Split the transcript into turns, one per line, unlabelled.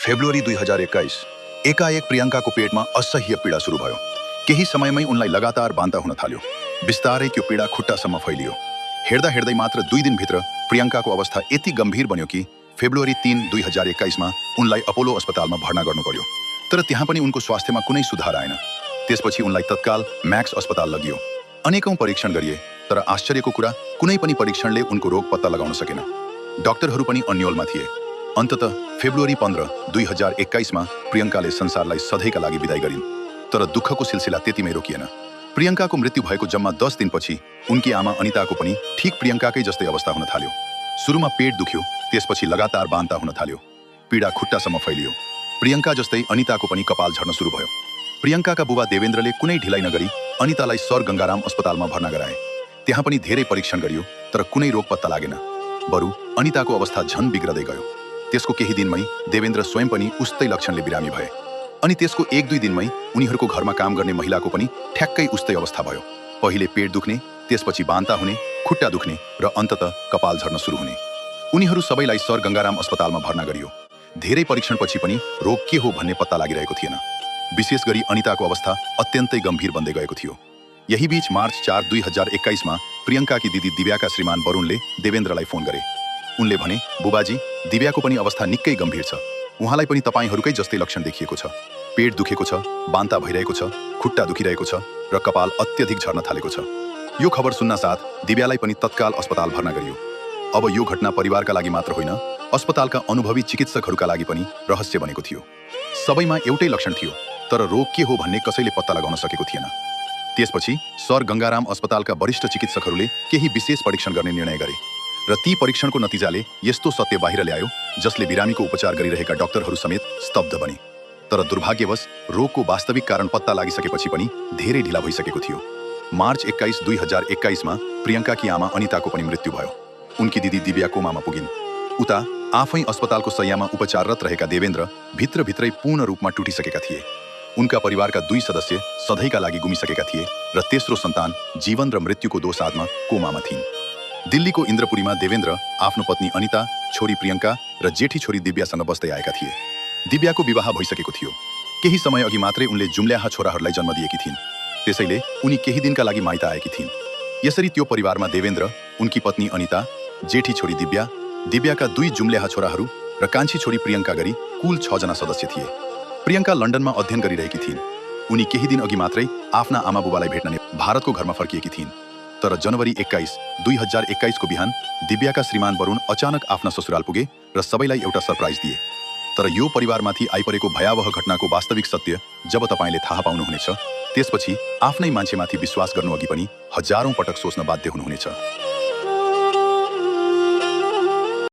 February 2021 एकाएक प्रियङ्काको पेटमा असह्य पीडा सुरु भयो। केही समयमै उनलाई लगातार बान्ता हुन थाल्यो। बिस्तारै त्यो पीडा खुट्टासम्म फैलियो। हेर्दा हेर्दै मात्र 2 दिनभित्र प्रियङ्काको अवस्था यति गम्भीर बन्यो कि फेब्रुअरी 3, 2021 मा उनलाई अपोलो अस्पतालमा भर्ना गर्नु पर्यो। तर त्यहाँ पनि उनको स्वास्थ्यमा कुनै सुधार आएन। त्यसपछि उनलाई तत्काल म्याक्स अस्पताल लगियो। अनेकौं परीक्षण गरिए, तर आश्चर्यको कुरा कुनै पनि परीक्षणले उनको रोग पत्ता लगाउन सकेन। डाक्टरहरू पनि अन्योलमा थिए। अन्ततः फेब्रुअरी 15, 2021 मा प्रियङ्काले संसारलाई सधैँका लागि बिदाई गरिन्। तर दुःखको सिलसिला त्यतिमै रोकिएन। प्रियङ्काको मृत्यु भएको जम्मा 10 दिनपछि उनकी आमा अनिताको पनि ठीक प्रियङ्काकै जस्तै अवस्था हुन थाल्यो। सुरुमा पेट दुख्यो, त्यसपछि लगातार बान्ता हुन थाल्यो। पीडा खुट्टासम्म फैलियो। प्रियङ्का जस्तै अनिताको पनि कपाल झर्न सुरु भयो। प्रियङ्काका बुबा देवेन्द्रले कुनै ढिलाइ नगरी अनितालाई सर गङ्गाराम अस्पतालमा भर्ना गराए। त्यहाँ पनि धेरै परीक्षण गरियो, तर कुनै रोग पत्ता लागेन। बरु अनिताको अवस्था झन बिग्रदै गयो। त्यसको केही दिनमै देवेन्द्र स्वयं पनि उस्तै लक्षणले बिरामी भए। अनि त्यसको 1-2 दिनमै उनीहरूको घरमा काम गर्ने महिलाको पनि ठ्याक्कै उस्तै अवस्था भयो। पहिले पेट दुख्ने, त्यसपछि बान्ता हुने, खुट्टा दुख्ने र अन्ततः कपाल झर्न सुरु हुने। उनीहरू सबैलाई सर गङ्गाराम अस्पतालमा भर्ना गरियो। धेरै परीक्षणपछि पनि रोग के हो भन्ने पत्ता लागिरहेको थिएन। विशेष गरी अनिताको अवस्था अत्यन्तै गम्भीर बन्दै गएको थियो। यही बीच मार्च 4, 2021 मा प्रियङ्काकी दिदी दिव्याका श्रीमान वरुणले देवेन्द्रलाई फोन गरे। उनले भने, बुबाजी, दिव्याको पनि अवस्था निकै गम्भीर छ। उहाँलाई पनि तपाईहरूकै जस्तै लक्षण देखिएको छ। पेट दुखेको छ, बान्ता भइरहेको छ, खुट्टा दुखिरहेको छ र कपाल अत्यधिक झर्न थालेको छ। यो खबर सुन्नासाथ दिव्यालाई पनि तत्काल अस्पताल भर्ना गरियो। अब यो घटना परिवारका लागि मात्र होइन, अस्पतालका अनुभवी चिकित्सकहरूका लागि पनि रहस्य बनेको थियो। सबैमा एउटै लक्षण थियो, तर रोग के हो भन्ने कसैले पत्ता लगाउन सकेको थिएन। त्यसपछि सर गङ्गाराम अस्पतालका वरिष्ठ चिकित्सकहरूले केही विशेष परीक्षण गर्ने निर्णय गरे र ती परीक्षणको नतिजाले यस्तो सत्य बाहिर ल्यायो जसले बिरामीको उपचार गरिरहेका डाक्टरहरू समेत स्तब्ध बने। तर दुर्भाग्यवश रोगको वास्तविक कारण पत्ता लागिसकेपछि पनि धेरै ढिला भइसकेको थियो। मार्च 21, 2021 मा प्रियङ्काकी आमा अनिताको पनि मृत्यु भयो। उनकी दिदी दिव्या कोमामा पुगिन्। उता आफै अस्पतालको शय्यामा उपचाररत रहेका देवेन्द्र भित्रभित्रै पूर्ण रूपमा टुटिसकेका थिए। उनका परिवारका 2 सदस्य सधैँका लागि गुमिसकेका थिए र तेस्रो सन्तान जीवन र मृत्युको दोसाँधमा कोमामा थिइन्। दिल्लीको इन्द्रपुरीमा देवेन्द्र आफ्नो पत्नी अनिता, छोरी प्रियङ्का र जेठी छोरी दिव्यासँग बस्दै आएका थिए। दिव्याको विवाह भइसकेको थियो। केही समय अघि मात्रै उनले जुम्ल्याहा छोराहरूलाई जन्म दिएकी थिइन्। त्यसैले उनी केही दिनका लागि माइत आएकी थिइन्। यसरी त्यो परिवारमा देवेन्द्र, उनकी पत्नी अनिता, जेठी छोरी दिव्या, दिव्याका 2 जुम्ल्याहा छोराहरू र कान्छी छोरी प्रियङ्का गरी कुल 6 जना सदस्य थिए। प्रियङ्का लन्डनमा अध्ययन गरिरहेकी थिइन्। उनी केही दिन अघि मात्रै आफ्ना आमा बुबालाई भेट्न भारतको घरमा फर्किएकी थिइन्। तर जनवरी 21, 2021 को बिहान दिव्याका श्रीमान वरुण अचानक आफ्ना ससुराल पुगे र सबैलाई एउटा सरप्राइज दिए। तर यो परिवारमाथि आइपरेको भयावह घटनाको वास्तविक सत्य जब तपाईले थाहा पाउनुहुनेछ, त्यसपछि आफ्नै मान्छेमाथि विश्वास गर्नु अघि पनि हजारौं पटक सोच्न बाध्य हुनुहुनेछ।